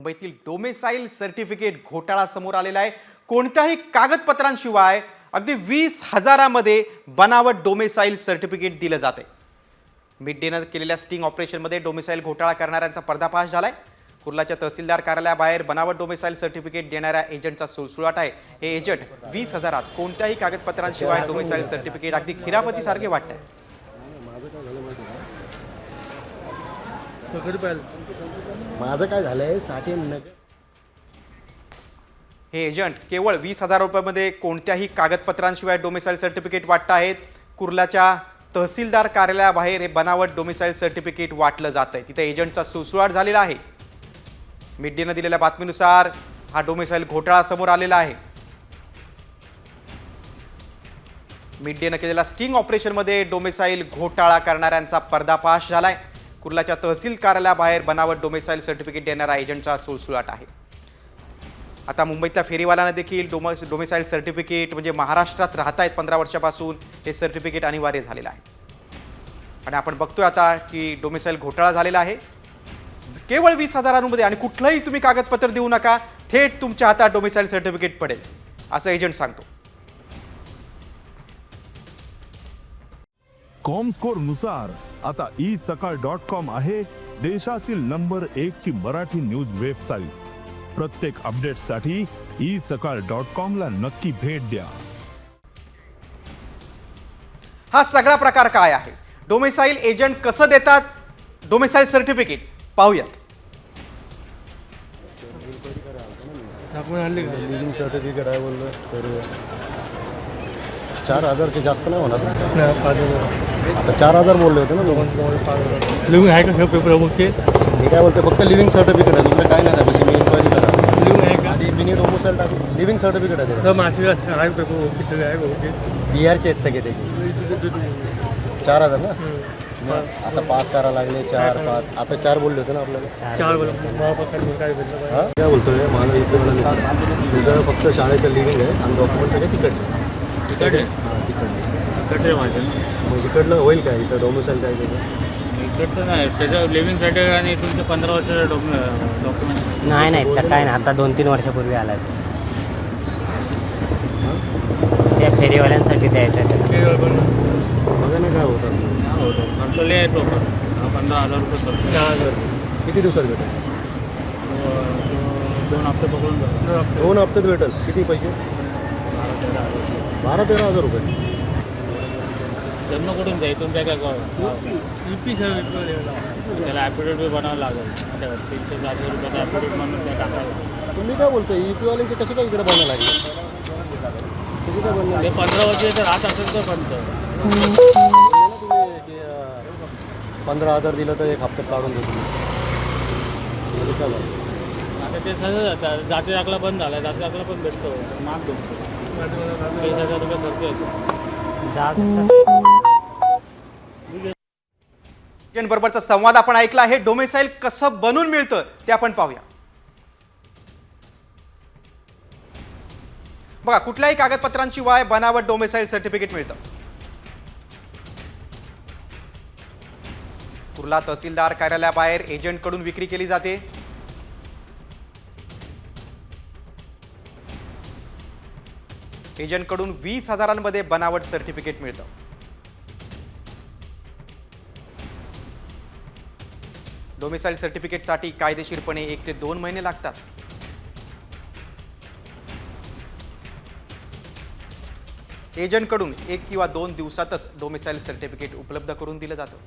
मुंबईतील domicile certificate घोटाळा समोर आलेला आहे। कोणत्याही कागदपत्रांशिवाय अगदी 20,000 मध्ये बनावट डोमेसाईल सर्टिफिकेट दिलं जाते। मिड डेनं केलेल्या स्टिंग ऑपरेशनमध्ये डोमेसाईल घोटाळा करणाऱ्यांचा पर्दाफाश झालाय। कुर्लाच्या तहसीलदार कार्यालयाबाहेर बनावट डोमेसाईल सर्टिफिकेट देणाऱ्या एजंटचा सुळसुळाट आहे। हे एजंट 20,000 कोणत्याही कागदपत्रांशिवाय डोमेसाईल सर्टिफिकेट अगदी खिरापतीसारखे वाटतंय। माझं काय झालंय साठी हे एजंट केवळ 20,000 रुपयामध्ये कोणत्याही कागदपत्रांशिवाय डोमेसाईल सर्टिफिकेट वाटत आहेत। कुर्लाच्या तहसीलदार कार्यालयाबाहेर हे बनावट डोमेसाईल सर्टिफिकेट वाटलं जात आहे। तिथे एजंटचा सुळसुळाट झालेला आहे। मिड डेनं दिलेल्या बातमीनुसार हा डोमेसाईल घोटाळा समोर आलेला आहे। मिड डेनं केलेल्या स्टिंग ऑपरेशनमध्ये डोमेसाईल घोटाळा करणाऱ्यांचा पर्दाफाश झालाय। कुर्लाच्या तहसील कार्यालयाबाहेर बनावट डोमेसाईल सर्टिफिकेट देणारा एजंटचा सुळसुळाट आहे। आता मुंबईतल्या फेरीवाल्यांना देखील डोमेसाईल सर्टिफिकेट म्हणजे महाराष्ट्रात राहतायत 15 वर्षापासून हे सर्टिफिकेट अनिवार्य झालेलं आहे। आणि आपण बघतोय आता की डोमेसाईल घोटाळा झालेला आहे। केवळ 20,000 मध्ये आणि कुठलंही तुम्ही कागदपत्र देऊ नका, थेट तुमच्या हातात डोमेसाईल सर्टिफिकेट पडेल असं एजंट सांगतो। कॉमस्कोर नुसार आता isakal.com आहे देशातील नंबर 1 ची मराठी न्यूज वेबसाईट। प्रत्येक अपडेटसाठी isakal.com ला नक्की भेट द्या। हा सगळा प्रकार काय आहे, डोमेसाईल एजंट कसं देतात डोमेसाईल सर्टिफिकेट पाहूयात। लिव्हिंग सर्टिफिकेट आहे बोललो तर 4,000 चे जास्त नाही होणार। आता 4,000 बोलले होते ना लोक। लिव्हिंग आहे का पेपर ओके? मी काय बोलते फक्त लिव्हिंग सर्टिफिकेट आहे, दुसरं काय नाही त्यापेक्षा मी इन्क्वायरी करा। लिव्हिंग आहे का? आधी मिनी डोमिसाईल टाकू लिव्हिंग सर्टिफिकेट आहे सर मासिक आहे पेपर ओके सगळे आहे ओके। बिहारचे आहेत सगळे त्याचे 4,000 ना। आता 5 करा लागले 4 5 आता 4 बोलले होते ना आपल्याला 4 बोला काय भेटलं हां काय बोलतोय माझं इथं फक्त शाळेचं लिव्हिंग आहे आणि डॉक्युमेंट सगळे तिकट आहे हां तिकट आहे माझं मग इकडलं होईल काय इथं डोमिसाईल काय त्याचं इकडचं नाही त्याचं लिव्हिंग सर्टिफिकेट आणि तुमचं 15 वर्षाचं डॉक्युमेंट नाही तर काय नाही आता 2-3 वर्षापूर्वी आला त्या फेरीवाल्यांसाठी द्यायचं आहे। बघा ना काय होतं खर्च लय आहे टोटल 15,000 रुपये खर्च 4,000 किती दिवसात भेटेल 2 हप्ते पकडून 2 हप्त्यात भेटेल किती पैसे 12-13,000 रुपये जन्म कुठून जाईल तुमच्या काय युपी त्याला ॲफिडेविट बी बनावं लागेल 300-400 रुपयाचा ॲफिडेविट म्हणून त्या टाकायला। तुम्ही काय बोलतोय यूपीवाल्यांचे कसे काय इकडे बनायला लागले तुम्ही काय बनणार ते 15 वर्ष तर राहत असेल तर पण 15,000 दिलं तर 1 हप्त्यात काढून देतो आता ते सगळं जाती दाखला बंद झाला जाती दाखला पण भेटतो माग भेटतो 20,000 रुपये खर्च येतो। बरोबरचा संवाद आपण ऐकला आहे। डोमेसाईल कसं बनून मिळतं ते आपण पाहूया। बघा कुठल्याही कागदपत्रांशिवाय बनावट डोमेसाईल सर्टिफिकेट मिळतं। कुर्ला तहसीलदार कार्यालयाबाहेर एजंट कडून विक्री केली जाते। एजंट कडून 20,000 मध्ये बनावट सर्टिफिकेट मिळतं। डोमेसाईल सर्टिफिकेटसाठी कायदेशीरपणे 1 ते 2 महिने लागतात। एजंटकडून 1 किंवा 2 दिवसातच डोमेसाईल सर्टिफिकेट उपलब्ध करून दिलं जातं।